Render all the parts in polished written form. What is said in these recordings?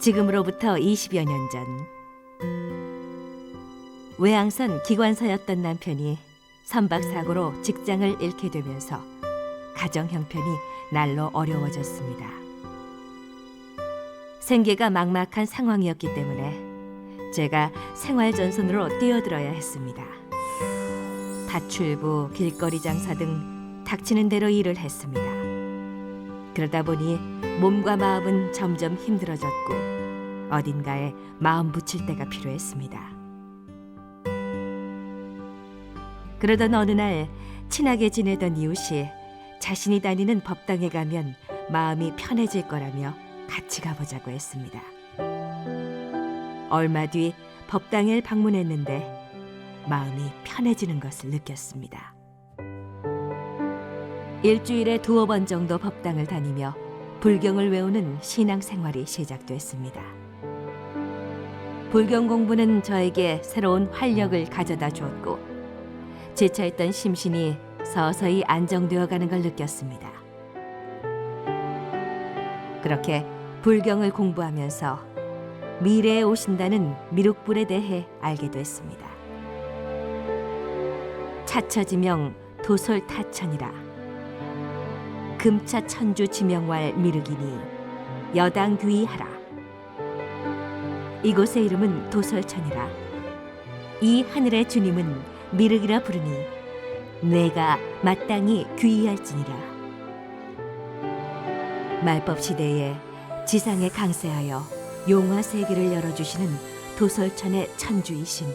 지금으로부터 20여 년 전, 외항선 기관사였던 남편이 선박사고로 직장을 잃게 되면서 가정 형편이 날로 어려워졌습니다. 생계가 막막한 상황이었기 때문에 제가 생활전선으로 뛰어들어야 했습니다. 파출부, 길거리 장사 등 닥치는 대로 일을 했습니다. 그러다 보니 몸과 마음은 점점 힘들어졌고 어딘가에 마음 붙일 때가 필요했습니다. 그러던 어느 날 친하게 지내던 이웃이 자신이 다니는 법당에 가면 마음이 편해질 거라며 같이 가보자고 했습니다. 얼마 뒤 법당을 방문했는데 마음이 편해지는 것을 느꼈습니다. 일주일에 2-번 정도 법당을 다니며 불경을 외우는 신앙생활이 시작됐습니다. 불경 공부는 저에게 새로운 활력을 가져다 주었고 지쳐있던 심신이 서서히 안정되어 가는 걸 느꼈습니다. 그렇게 불경을 공부하면서 미래에 오신다는 미륵불에 대해 알게 됐습니다. 차처지명 도솔타천이라 금차 천주 지명왈 미륵이니 여당귀하라. 이곳의 이름은 도솔천이라 이 하늘의 주님은 미륵이라 부르니 내가 마땅히 귀의할지니라. 말법 시대에 지상에 강세하여 용화 세계를 열어주시는 도솔천의 천주이신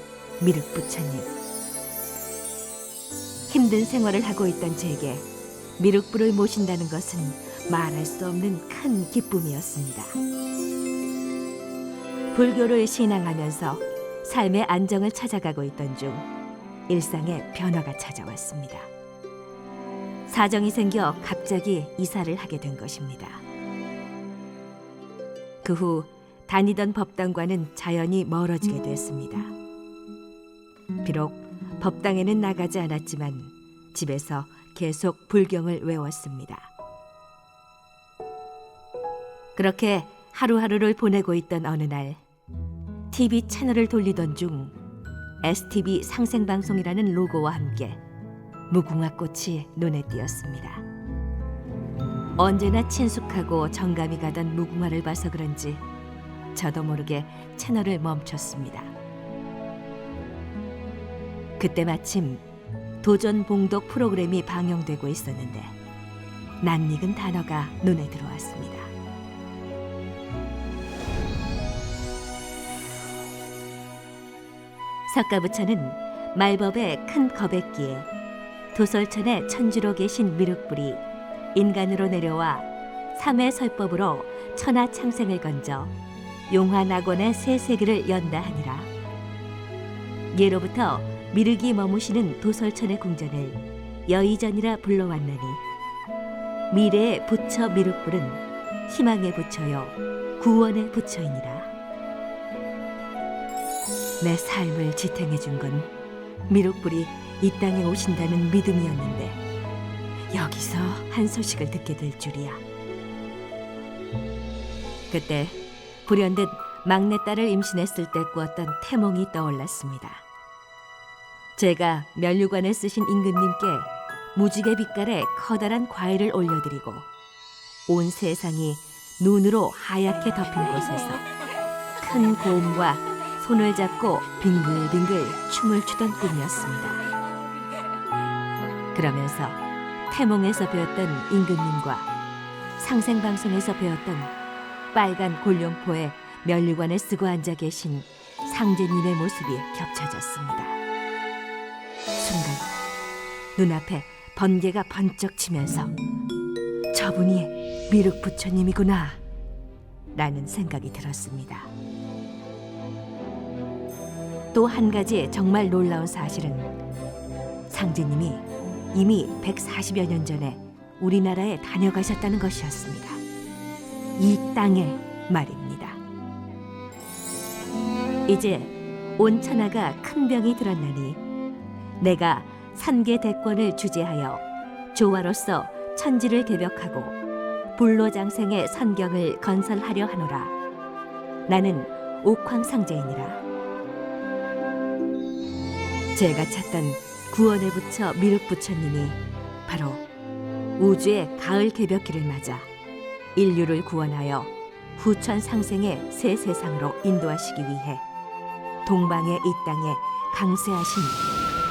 미륵 부처님. 힘든 생활을 하고 있던 제게 미륵불을 모신다는 것은 말할 수 없는 큰 기쁨이었습니다. 불교를 신앙하면서 삶의 안정을 찾아가고 있던 중 일상에 변화가 찾아왔습니다. 사정이 생겨 갑자기 이사를 하게 된 것입니다. 그 후 다니던 법당과는 자연히 멀어지게 됐습니다. 비록 법당에는 나가지 않았지만 집에서 계속 불경을 외웠습니다. 그렇게 하루하루를 보내고 있던 어느 날 TV 채널을 돌리던 중 STV 상생방송이라는 로고와 함께 무궁화꽃이 눈에 띄었습니다. 언제나 친숙하고 정감이 가던 무궁화를 봐서 그런지 저도 모르게 채널을 멈췄습니다. 그때 마침 도전 봉독 프로그램이 방영되고 있었는데 낯익은 단어가 눈에 들어왔습니다. 석가부처는 말법의 큰 거백기에 도솔천의 천주로 계신 미륵불이 인간으로 내려와 삼의 설법으로 천하창생을 건져 용화낙원의 새 세계를 연다 하니라. 예로부터 미륵이 머무시는 도솔천의 궁전을 여의전이라 불러왔나니 미래의 부처 미륵불은 희망의 부처요 구원의 부처이니라. 내 삶을 지탱해 준 건 미륵불이 이 땅에 오신다는 믿음이었는데 여기서 한 소식을 듣게 될 줄이야. 그때 불현듯 막내딸을 임신했을 때 꾸었던 태몽이 떠올랐습니다. 제가 면류관에 쓰신 임금님께 무지개 빛깔의 커다란 과일을 올려드리고 온 세상이 눈으로 하얗게 덮인 곳에서 큰 고음과 손을 잡고 빙글빙글 춤을 추던 꿈이었습니다. 그러면서 태몽에서 배웠던 임금님과 상생방송에서 배웠던 빨간 골룡포에 면류관에 쓰고 앉아 계신 상제님의 모습이 겹쳐졌습니다. 순간 눈앞에 번개가 번쩍 치면서 저분이 미륵 부처님이구나 라는 생각이 들었습니다. 또 한 가지 정말 놀라운 사실은 상제님이 이미 140여 년 전에 우리나라에 다녀가셨다는 것이었습니다. 이 땅에 말입니다. 이제 온 천하가 큰 병이 들었나니 내가 산계대권을 주재하여 조화로서 천지를 개벽하고 불로장생의 선경을 건설하려 하노라. 나는 옥황상제이니라. 제가 찾던 구원의 부처 미륵부처님이 바로 우주의 가을 개벽기를 맞아 인류를 구원하여 후천 상생의 새 세상으로 인도하시기 위해 동방의 이 땅에 강세하신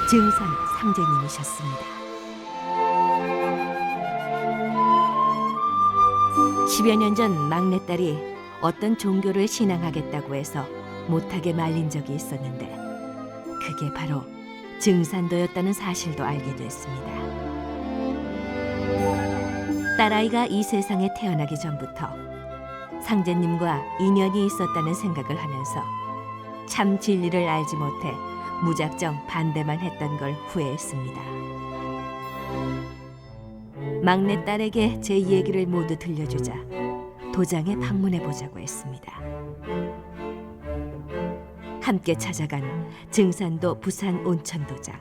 증산 상제님이셨습니다. 10여 년 전 막내딸이 어떤 종교를 신앙하겠다고 해서 못하게 말린 적이 있었는데 그게 바로 증산도였다는 사실도 알게 됐습니다. 딸아이가 이 세상에 태어나기 전부터 상제님과 인연이 있었다는 생각을 하면서 참 진리를 알지 못해 무작정 반대만 했던 걸 후회했습니다. 막내딸에게 제 얘기를 모두 들려주자 도장에 방문해 보자고 했습니다. 함께 찾아간 증산도 부산 온천도장.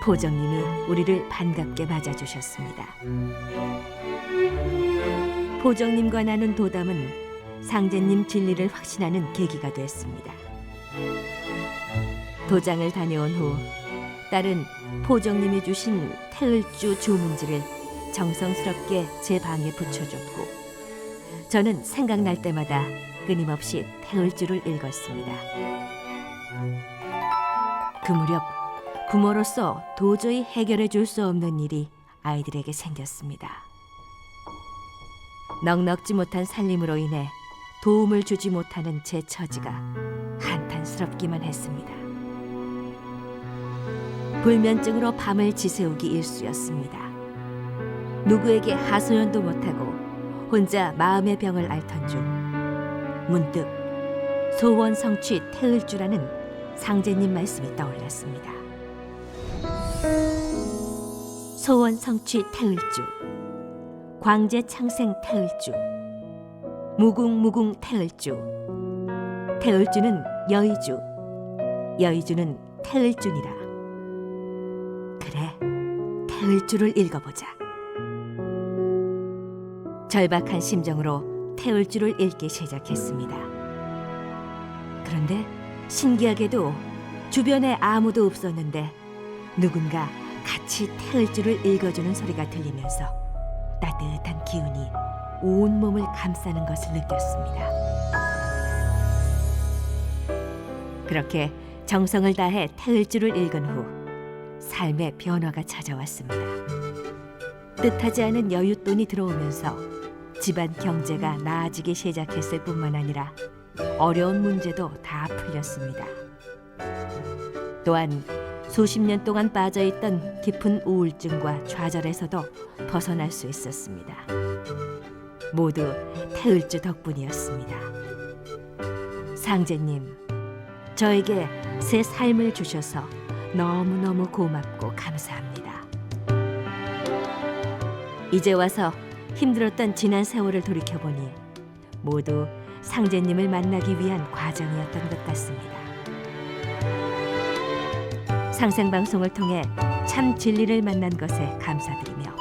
포정님이 우리를 반갑게 맞아주셨습니다. 포정님과 나눈 도담은 상제님 진리를 확신하는 계기가 됐습니다. 도장을 다녀온 후 딸은 포정님이 주신 태을주 주문지를 정성스럽게 제 방에 붙여줬고 저는 생각날 때마다 끊임없이 태을주를 읽었습니다. 그 무렵 부모로서 도저히 해결해 줄 수 없는 일이 아이들에게 생겼습니다. 넉넉지 못한 살림으로 인해 도움을 주지 못하는 제 처지가 한탄스럽기만 했습니다. 불면증으로 밤을 지새우기 일쑤였습니다. 누구에게 하소연도 못하고 혼자 마음의 병을 앓던 중 문득 소원성취 태을주라는 상제님 말씀이 떠올랐습니다. 소원성취 태을주, 광재창생 태을주, 무궁무궁 태을주. 태을주는 여의주, 여의주는 태을주니라. 그래, 태을주를 읽어보자. 절박한 심정으로 태을주를 읽기 시작했습니다. 그런데 신기하게도 주변에 아무도 없었는데 누군가 같이 태을주를 읽어주는 소리가 들리면서 따뜻한 기운이 온몸을 감싸는 것을 느꼈습니다. 그렇게 정성을 다해 태을주를 읽은 후 삶의 변화가 찾아왔습니다. 뜻하지 않은 여윳돈이 들어오면서 집안 경제가 나아지기 시작했을 뿐만 아니라 어려운 문제도 다 풀렸습니다. 또한 수십 년 동안 빠져있던 깊은 우울증과 좌절에서도 벗어날 수 있었습니다. 모두 태을주 덕분이었습니다. 상제님, 저에게 새 삶을 주셔서 너무너무 고맙고 감사합니다. 이제 와서 힘들었던 지난 세월을 돌이켜보니 모두 상제님을 만나기 위한 과정이었던 것 같습니다. 상생방송을 통해 참 진리를 만난 것에 감사드리며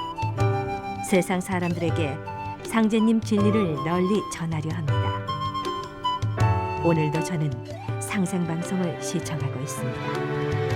세상 사람들에게 상제님 진리를 널리 전하려 합니다. 오늘도 저는 상생방송을 시청하고 있습니다.